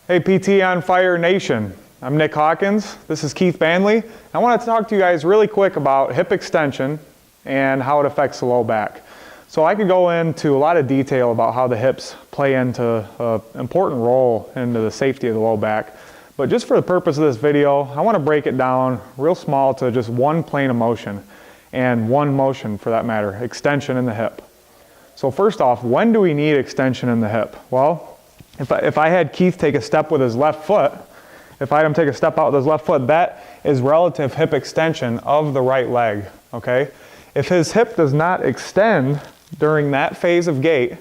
Hey PT on Fire Nation, I'm Nick Hawkins, this is Keith Banley. I want to talk to you guys really quick about hip extension and how it affects the low back. So I could go into a lot of detail about how the hips play into an important role into the safety of the low back. But just for the purpose of this video, I want to break it down real small to just one plane of motion, and one motion for that matter, extension in the hip. So first off, when do we need extension in the hip? Well, if I had Keith take a step with his left foot, if I had him take a step out with his left foot, that is relative hip extension of the right leg, okay? If his hip does not extend during that phase of gait,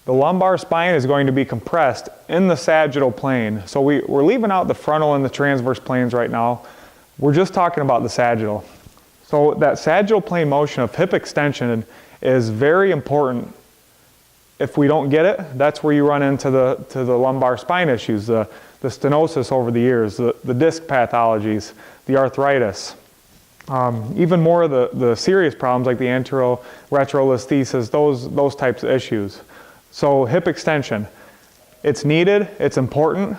the lumbar spine is going to be compressed in the sagittal plane. So we're leaving out the frontal and the transverse planes right now. We're just talking about the sagittal. So that sagittal plane motion of hip extension is very important. If we don't get it, that's where you run into the lumbar spine issues, the stenosis over the years, the disc pathologies, the arthritis. Even more of the serious problems like the anteroretrolisthesis, those types of issues. So hip extension, it's needed, it's important.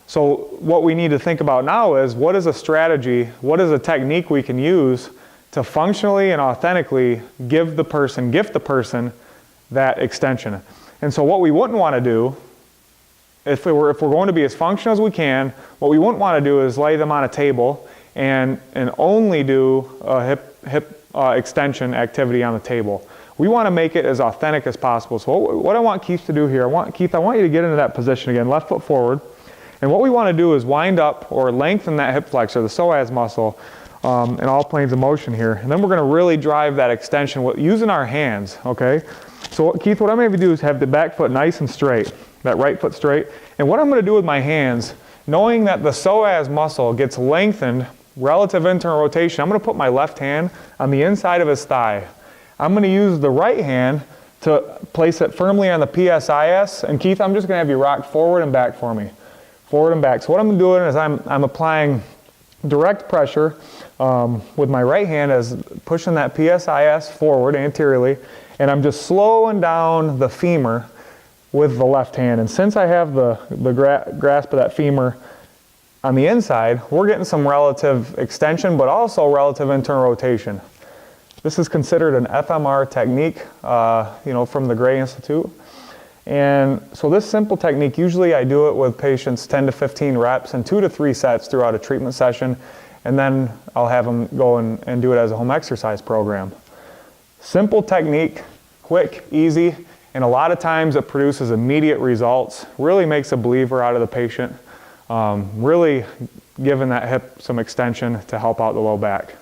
So what we need to think about now is what is a strategy, what is a technique we can use to functionally and authentically gift the person that extension. And so what we wouldn't want to do, if we're going to be as functional as we can, what we wouldn't want to do is lay them on a table and only do a hip extension activity on the table. We want to make it as authentic as possible. So what I want Keith to do here, Keith, I want you to get into that position again, left foot forward. And what we want to do is wind up or lengthen that hip flexor, the psoas muscle, in all planes of motion here. And then we're going to really drive that extension using our hands, okay? So Keith, what I'm going to do is have the back foot nice and straight, that right foot straight. And what I'm going to do with my hands, knowing that the psoas muscle gets lengthened relative internal rotation, I'm going to put my left hand on the inside of his thigh. I'm going to use the right hand to place it firmly on the PSIS. And Keith, I'm just going to have you rock forward and back for me. Forward and back. So what I'm doing is I'm applying direct pressure with my right hand as pushing that PSIS forward anteriorly, and I'm just slowing down the femur with the left hand. And since I have the grasp of that femur on the inside, we're getting some relative extension, but also relative internal rotation. This is considered an FMR technique, from the Gray Institute. And so this simple technique, usually I do it with patients 10 to 15 reps and 2 to 3 sets throughout a treatment session, and then I'll have them go and do it as a home exercise program. Simple technique, quick, easy, and a lot of times it produces immediate results, really makes a believer out of the patient, really giving that hip some extension to help out the low back.